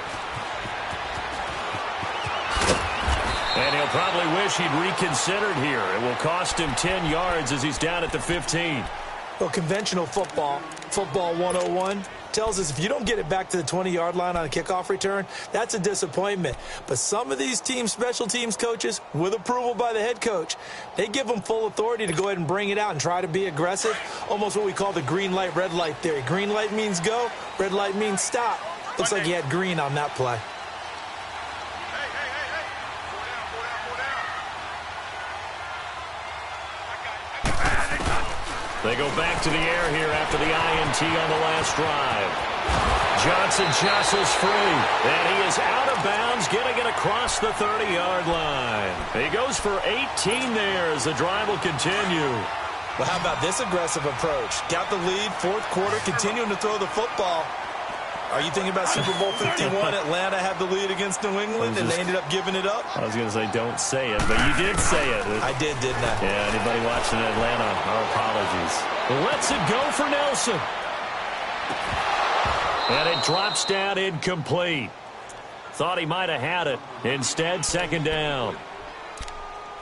And he'll probably wish he'd reconsidered here. It will cost him 10 yards as he's down at the 15. Well, conventional football 101, tells us if you don't get it back to the 20-yard line on a kickoff return, that's a disappointment. But some of these team special teams coaches, with approval by the head coach, they give them full authority to go ahead and bring it out and try to be aggressive, almost what we call the green light, red light theory. Green light means go, red light means stop. Looks like he had green on that play. They go back to the air here after the INT on the last drive. Johnson jostles free, and he is out of bounds, getting it across the 30-yard line. He goes for 18 there as the drive will continue. Well, how about this aggressive approach? Got the lead, 4th quarter, continuing to throw the football. Are you thinking about Super Bowl 51? Atlanta had the lead against New England, and they ended up giving it up? I was going to say don't say it, but you did say it. I did, didn't I? Yeah, anybody watching Atlanta, our apologies. Lets it go for Nelson. And it drops down incomplete. Thought he might have had it. Instead, 2nd down.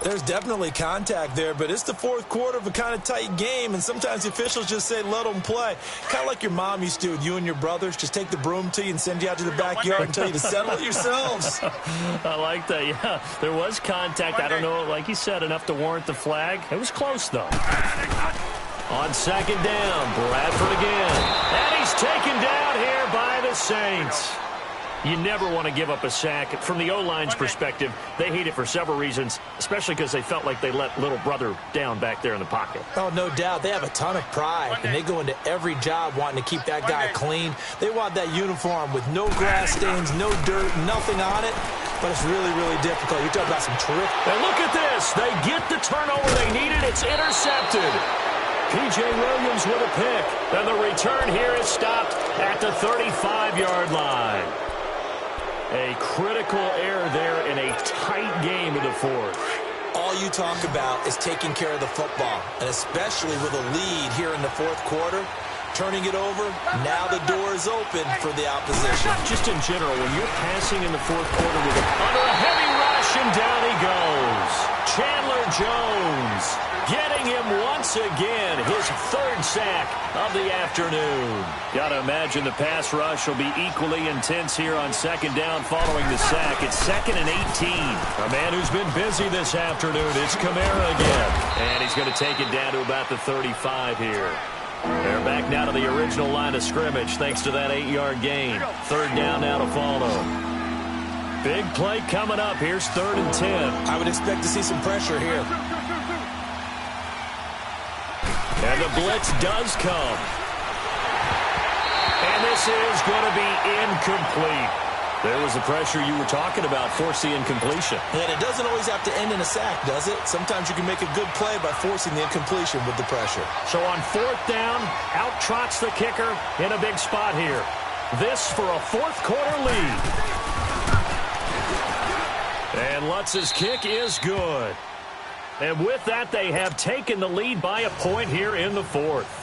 There's definitely contact there, but it's the 4th quarter of a kind of tight game, and sometimes the officials just say, let them play. Kind of like your mom used to with you and your brothers. Just take the broom to you and send you out to the backyard and tell you to settle it yourselves. I like that, yeah. There was contact. I don't know, like you said, enough to warrant the flag. It was close, though. On 2nd down, Bradford again. And he's taken down here by the Saints. You never want to give up a sack. From the O-line's perspective, they hate it for several reasons, especially because they felt like they let little brother down back there in the pocket. Oh, no doubt. They have a ton of pride, and they go into every job wanting to keep that guy clean. They want that uniform with no grass stains, no dirt, nothing on it, but it's really, really difficult. You're talking about some terrific. And look at this. They get the turnover they needed. It's intercepted. P.J. Williams with a pick, and the return here is stopped at the 35-yard line. A critical error there in a tight game in the 4th. All you talk about is taking care of the football, and especially with a lead here in the 4th quarter, turning it over, now the door is open for the opposition. Just in general, when you're passing in the 4th quarter with under a heavy rush, and down he goes. Chandler Jones getting him once again, his 3rd sack of the afternoon. Got to imagine the pass rush will be equally intense here on 2nd down following the sack. It's 2nd and 18. A man who's been busy this afternoon. It's Kamara again. And he's going to take it down to about the 35 here. They're back now to the original line of scrimmage thanks to that 8-yard gain. 3rd down now to follow. Big play coming up. Here's 3rd and 10. I would expect to see some pressure here. And the blitz does come. And this is going to be incomplete. There was the pressure you were talking about, forcing incompletion. And it doesn't always have to end in a sack, does it? Sometimes you can make a good play by forcing the incompletion with the pressure. So on 4th down, out trots the kicker in a big spot here. This for a 4th quarter lead. And Lutz's kick is good. And with that, they have taken the lead by a point here in the 4th.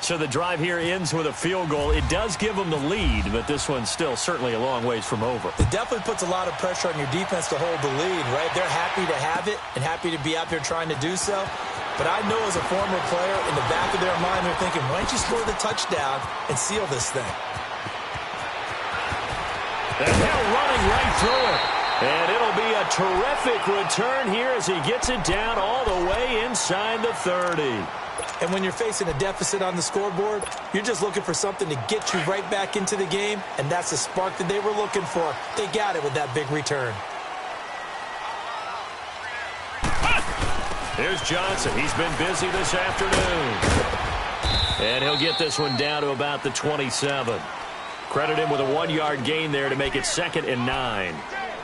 So the drive here ends with a field goal. It does give them the lead, but this one's still certainly a long ways from over. It definitely puts a lot of pressure on your defense to hold the lead, right? They're happy to have it and happy to be out there trying to do so. But I know as a former player, in the back of their mind, they're thinking, why don't you score the touchdown and seal this thing? And now running right through it. And it'll be a terrific return here as he gets it down all the way inside the 30. And when you're facing a deficit on the scoreboard, you're just looking for something to get you right back into the game, and that's the spark that they were looking for. They got it with that big return. Here's Johnson. He's been busy this afternoon. And he'll get this one down to about the 27. Credit him with a 1-yard gain there to make it 2nd and 9.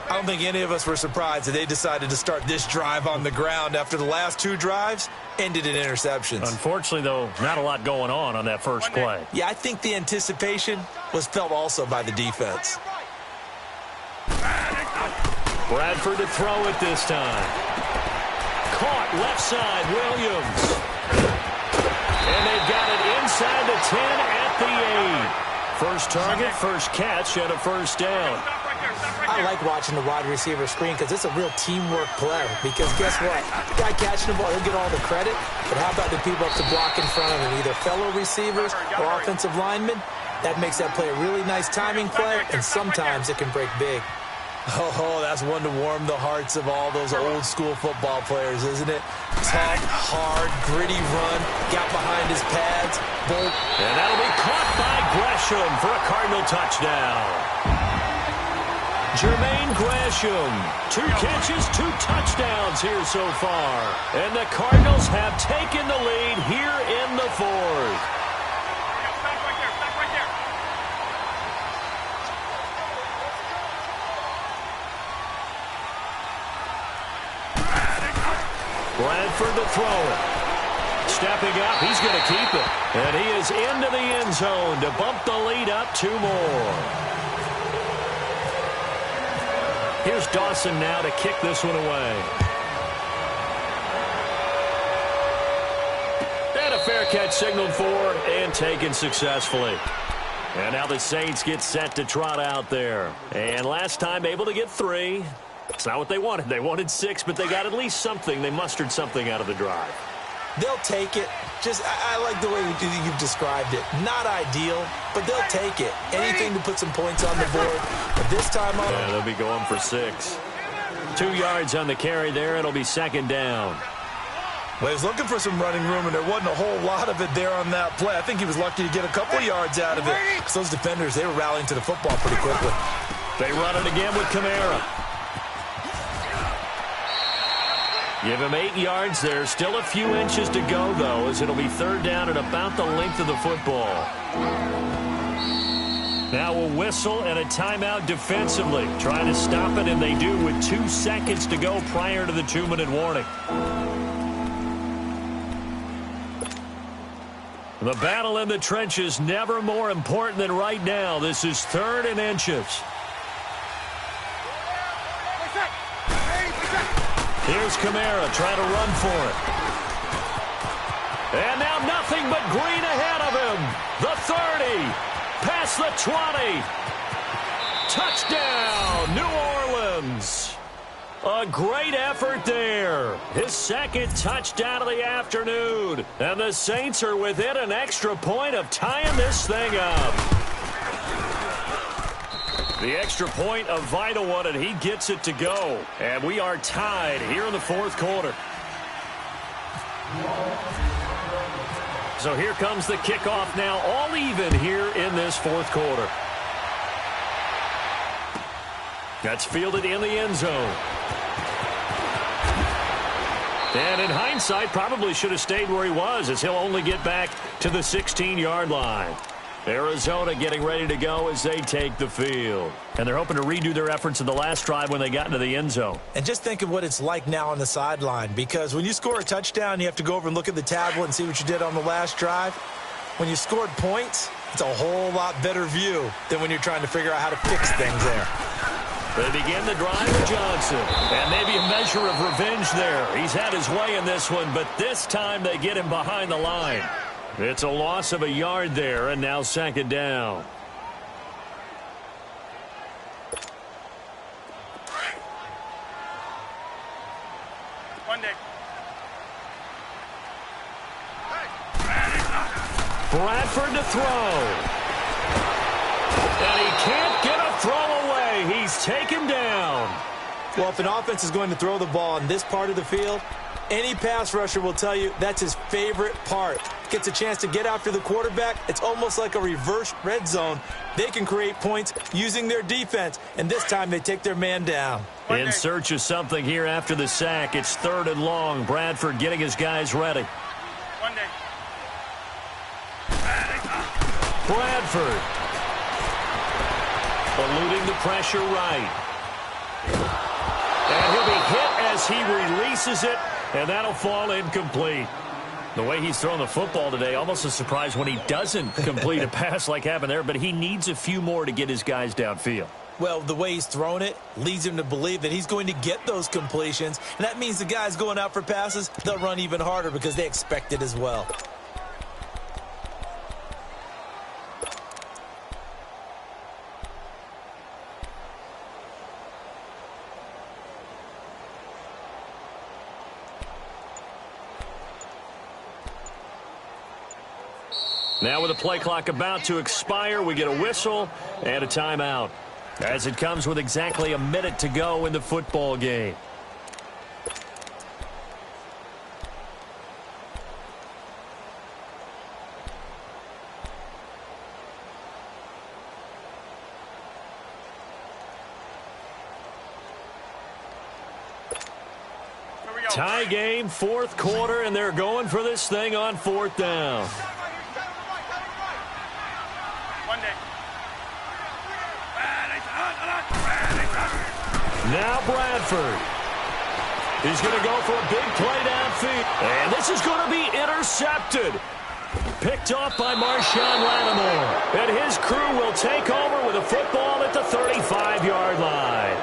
I don't think any of us were surprised that they decided to start this drive on the ground after the last 2 drives ended in interceptions. Unfortunately, though, not a lot going on that first play. Yeah, I think the anticipation was felt also by the defense. Bradford to throw it this time. Caught left side, Williams. And they've got it inside the 10 at the 8. First target, first catch, and a first down. I like watching the wide receiver screen because it's a real teamwork play. Because guess what? The guy catching the ball, he'll get all the credit. But how about the people up to block in front of him, either fellow receivers or offensive linemen? That makes that play a really nice timing play, and sometimes it can break big. Oh, that's one to warm the hearts of all those old-school football players, isn't it? Tough, hard, gritty run, got behind his pads, bolt. And that'll be caught by Gresham for a Cardinal touchdown. Jermaine Gresham, 2 catches, 2 touchdowns here so far. And the Cardinals have taken the lead here in the 4th. Bradford to throw it. Stepping up, he's going to keep it. And he is into the end zone to bump the lead up 2 more. Here's Dawson now to kick this one away. And a fair catch signaled for and taken successfully. And now the Saints get set to trot out there. And last time able to get 3. It's not what they wanted. They wanted 6, but they got at least something. They mustered something out of the drive. They'll take it. I like the way you've described it. Not ideal, but they'll take it. Anything to put some points on the board. But this time on... Yeah, they'll be going for 6. 2 yards on the carry there. It'll be 2nd down. Well, he was looking for some running room, and there wasn't a whole lot of it there on that play. I think he was lucky to get a couple yards out of it. Because those defenders, they were rallying to the football pretty quickly. They run it again with Kamara. Give him 8 yards there. Still a few inches to go, though, as it'll be 3rd down and about the length of the football. Now a whistle and a timeout defensively. Trying to stop it, and they do with 2 seconds to go prior to the 2-minute warning. The battle in the trenches never more important than right now. This is 3rd and inches. Here's Kamara trying to run for it. And now nothing but green ahead of him. The 30. Past the 20. Touchdown, New Orleans. A great effort there. His 2nd touchdown of the afternoon. And the Saints are within an extra point of tying this thing up. The extra point, a vital one, and he gets it to go. And we are tied here in the 4th quarter. So here comes the kickoff now, all even here in this 4th quarter. That's fielded in the end zone. And in hindsight, probably should have stayed where he was, as he'll only get back to the 16-yard line. Arizona getting ready to go as they take the field. And they're hoping to redo their efforts in the last drive when they got into the end zone. And just think of what it's like now on the sideline, because when you score a touchdown, you have to go over and look at the tablet and see what you did on the last drive. When you scored points, it's a whole lot better view than when you're trying to figure out how to fix things there. They begin the drive with Johnson. And maybe a measure of revenge there. He's had his way in this one, but this time they get him behind the line. It's a loss of a yard there, and now second down. Bradford to throw. And he can't get a throw away. He's taken down. Well, if an offense is going to throw the ball in this part of the field, any pass rusher will tell you that's his favorite part. Gets a chance to get after the quarterback. It's almost like a reverse red zone. They can create points using their defense, and this time they take their man down. In search of something here after the sack. It's 3rd and long. Bradford getting his guys ready. Bradford eluding the pressure right. And he'll be hit as he releases it, and that'll fall incomplete. The way he's thrown the football today, almost a surprise when he doesn't complete a pass like happened there, but he needs a few more to get his guys downfield. Well, the way he's thrown it leads him to believe that he's going to get those completions, and that means the guys going out for passes, they'll run even harder because they expect it as well. Now with the play clock about to expire, we get a whistle and a timeout, as it comes with exactly a minute to go in the football game. Tie game, 4th quarter, and they're going for this thing on 4th down. Now Bradford. He's going to go for a big play downfield. And this is going to be intercepted. Picked off by Marshawn Lattimore. And his crew will take over with a football at the 35-yard line.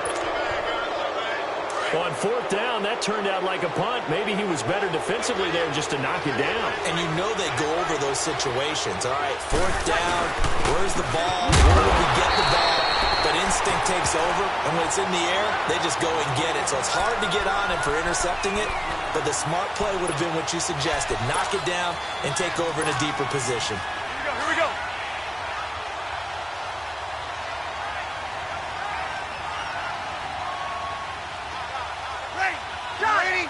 On 4th down, that turned out like a punt. Maybe he was better defensively there just to knock it down. And you know they go over those situations. All right, 4th down, where's the ball? Where will we get the ball? But instinct takes over, and when it's in the air, they just go and get it. So it's hard to get on him for intercepting it, but the smart play would have been what you suggested. Knock it down and take over in a deeper position. Here we go. Ready?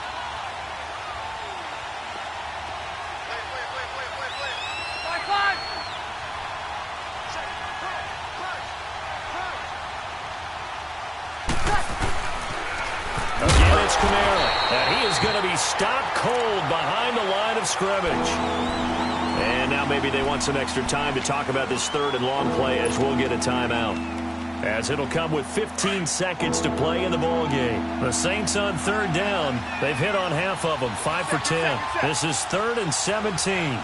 Five. Again, it's Kamara. And he is going to be stopped cold behind the line of scrimmage. And now maybe they want some extra time to talk about this 3rd and long play, as we'll get a timeout, as it'll come with 15 seconds to play in the ball game. The Saints on 3rd down. They've hit on half of them, 5 for 10. This is 3rd and 17.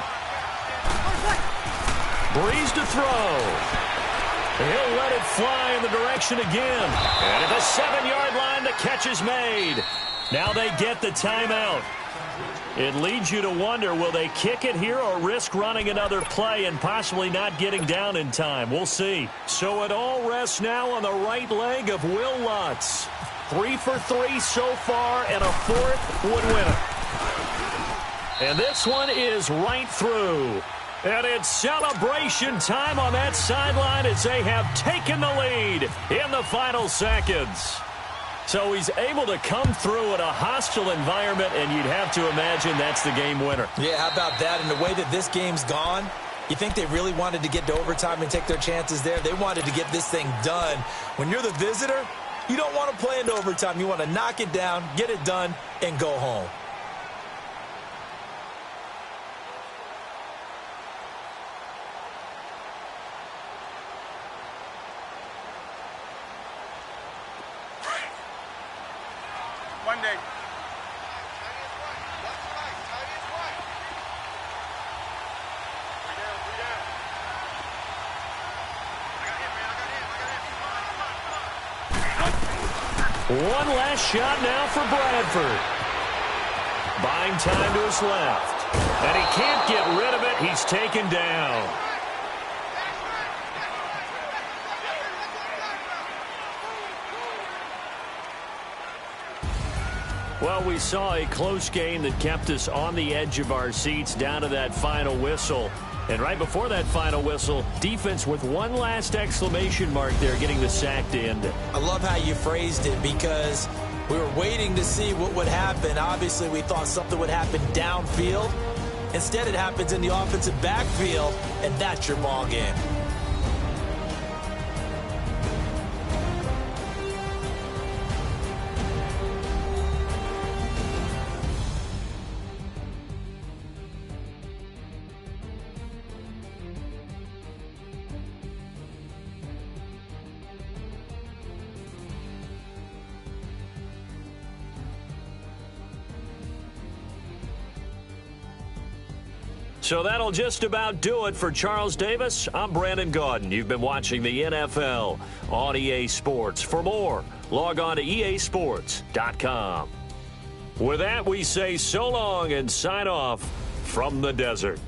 Breeze to throw. He'll let it fly in the direction again. And at the 7-yard line, the catch is made. Now they get the timeout. It leads you to wonder, will they kick it here or risk running another play and possibly not getting down in time? We'll see. So it all rests now on the right leg of Will Lutz. 3 for 3 so far, and a 4th would win it. And this one is right through. And it's celebration time on that sideline as they have taken the lead in the final seconds. So he's able to come through in a hostile environment, and you'd have to imagine that's the game winner. Yeah, how about that? And the way that this game's gone, you think they really wanted to get to overtime and take their chances there? They wanted to get this thing done. When you're the visitor, you don't want to play into overtime. You want to knock it down, get it done, and go home. Monday. One last shot now for Bradford. Buying time to his left. And he can't get rid of it. He's taken down. Well, we saw a close game that kept us on the edge of our seats down to that final whistle. And right before that final whistle, defense with one last exclamation mark there, getting the sack to end it. I love how you phrased it because we were waiting to see what would happen. Obviously, we thought something would happen downfield. Instead, it happens in the offensive backfield, and that's your ball game. So that'll just about do it for Charles Davis. I'm Brandon Gaudin. You've been watching the NFL on EA Sports. For more, log on to easports.com. With that, we say so long and sign off from the desert.